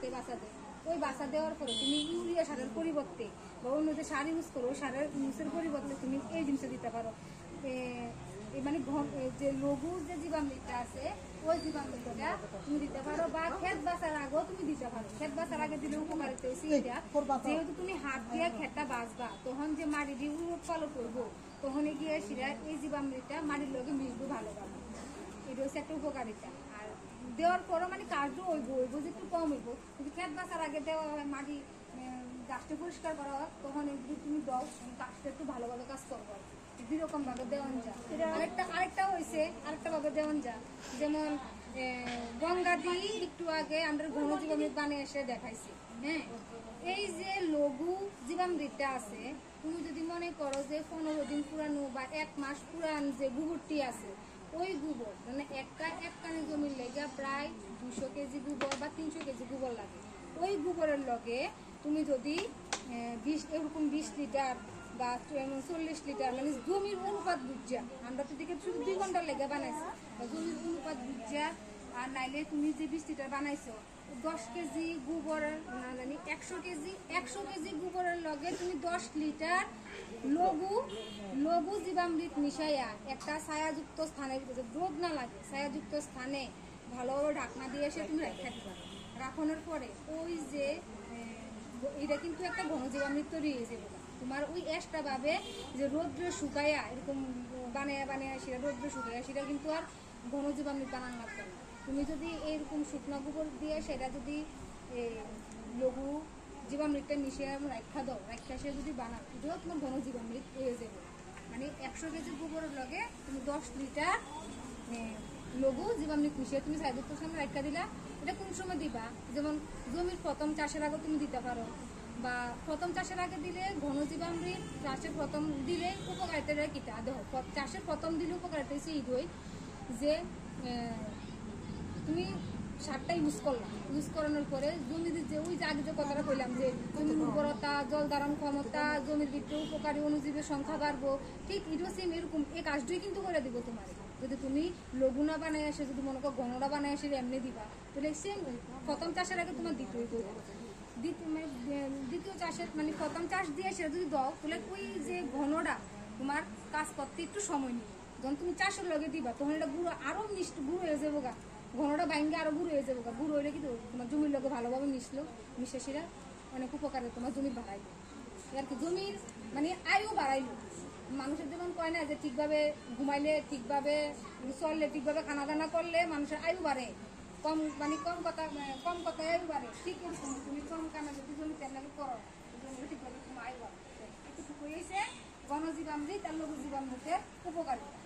মাটিতে বাসা দেয়। ওই বাসা দেওয়ার পরে তুমি ইউরিয়া সারের পরিবর্তে বা অন্য যে সার ইউজ করো ওই সারের ইউজের পরিবর্তে তুমি এই জিনিসটা দিতে পারো। মানে যে লঘু যে জীবামৃতটা আছে ওই জীবামৃতটা তুমি দিতে পারো, বা ক্ষেত বাসার আগেও তুমি দিতে পারো। ক্ষেত বাসার আগে দিলে উপকারিতা হয়েছে এটা, যেহেতু তুমি হাত দিয়ে ক্ষেতটা বাঁচবা তখন যে মাটি দিয়ে উলট পালট করবো তখন গিয়ে সেটা এই জীবামৃতটা মাটির লগে মিশবো ভালোভাবে। এটা হচ্ছে একটা উপকারিতা। আর দেওয়ার পরও মানে কার্য হইব যে একটু কম হইব, কিন্তু ক্ষেত বাসার আগে দেওয়া হয় মাটি গাছটা পরিষ্কার করা হয় তখন যদি তুমি দাও গাছটা একটু ভালোভাবে কাজ করবো। দুরকম ভাবে দেওয়ান যা। আরেকটা হয়েছে আরেকটা ভাবে দেওয়ান যা, যেমন গঙ্গাদি একটু আগে আমরা ঘন জীবামৃত বানিয়ে এসে দেখাইছি। হ্যাঁ, এই যে লঘু জীবামৃতটা আছে তুমি যদি মনে করো যে 15 দিন পুরানো বা 1 মাস পুরান যে গোবরটি আছে ওই গোবর মানে এক কানে জমির লেগে প্রায় 200 কেজি গোবর বা 300 কেজি গোবর লাগে। ওই গোবরের লগে তুমি যদি 20 লিটার বা 40 লিটার মানে জমির অনুপাত বুঝা, আমরা তো দিকে শুধু 2 ঘন্টার লেগে বানাইছি, জমির অনুপাত বুঝা। আর নাইলে তুমি যে 20 লিটার বানাইছো 10 কেজি গোবর না জানি 100 কেজি গোবরের লগে তুমি 10 লিটার লঘু জীবামৃত মিশাইয়া একটা ছায়াযুক্ত স্থানে, রোদ না লাগে ছায়াযুক্ত স্থানে ভালোভাবে ঢাকনা দিয়ে এসে তুমি রাখা দিবা। রাখানোর পরে ওই যে এটা কিন্তু একটা ঘন জীবামৃত তৈরি হয়ে যাবে। তোমার ওই এক্সট্রা ভাবে যে রৌদ্র শুকাইয়া এরকম বানিয়ে সেটা রৌদ্র শুকাইয়া সেটা কিন্তু আর ঘন জীবামৃত বানানো লাগবে না। তুমি যদি এরকম শুকনো গোবর দিয়ে সেটা যদি লঘু জীবামৃতটা মিশিয়ে রাখা দাও, রাখা সে যদি বানাও এটাও তোমার ঘন জীবামৃত হয়ে যাবে। মানে 100 কেজি গোবরের লগে তুমি 10 লিটার লঘু জীবামৃত মিশিয়ে তুমি ছায়াযুক্ত সামনে রাখা দিলা। এটা কোন সময় দিবা, যেমন জমির প্রথম চাষের আগে তুমি দিতে পারো, বা প্রথম চাষের আগে দিলে ঘন জীবামৃত চাষের প্রথম দিলে উপকারিতা কিটা দেখো। চাষের প্রথম দিলে উপকারিতা হচ্ছে ইডই যে তুমি সারটা ইউজ করলাম, ইউজ করানোর পরে জমির যে ওই যে আগে যে কথাটা কইলাম যে জমির উর্বরতা, জল ধারণ ক্ষমতা, জমির ভিতরে উপকারী অনুজীবের সংখ্যা বাড়বো, ঠিক এটা সেম এরকম এই কাজটাই কিন্তু করে দিব তোমার। যদি তুমি লঘুনা বানাই আসে যদি মনে করো ঘনটা বানাই আসে এমনি দিবা তাহলে সেম প্রথম চাষের আগে তোমার দ্বিতীয় চাষের মানে প্রথম চাষ দিয়ে সেটা যদি দাও তাহলে ওই যে ঘনটা তোমার কাজ করতে একটু সময় নেই। যখন তুমি চাষের লগে দিবা তখন এটা গুঁড়ো আরো মিষ্টি গুঁড়ো হয়ে যাবো গা, ঘনটা ভাঙ্গে আরো গুঁড়ো হয়ে যাবো গা। গুঁড়ো হইলে কিন্তু তোমার জমির লগে ভালোভাবে মিশে সেটা অনেক উপকারে তোমার জমি বাড়াইলো আর কি, জমির মানে আয়ও বাড়াইলো। মানুষের যেমন কয় না যে ঠিকভাবে ঘুমাইলে, ঠিকভাবে চললে, ঠিকভাবে খানা দানা করলে মানুষের আয়ু বাড়ে, কম কথায় আয়ু বাড়ে। ঠিক এরকম তুমি কম কানা যদি জমি তেমনি করো জমি ঠিকভাবে তোমার আয়ু বাড়ে। এটুকু হয়েছে ঘন জীবামৃত আর লঘু জীবামৃতের উপকারিতা।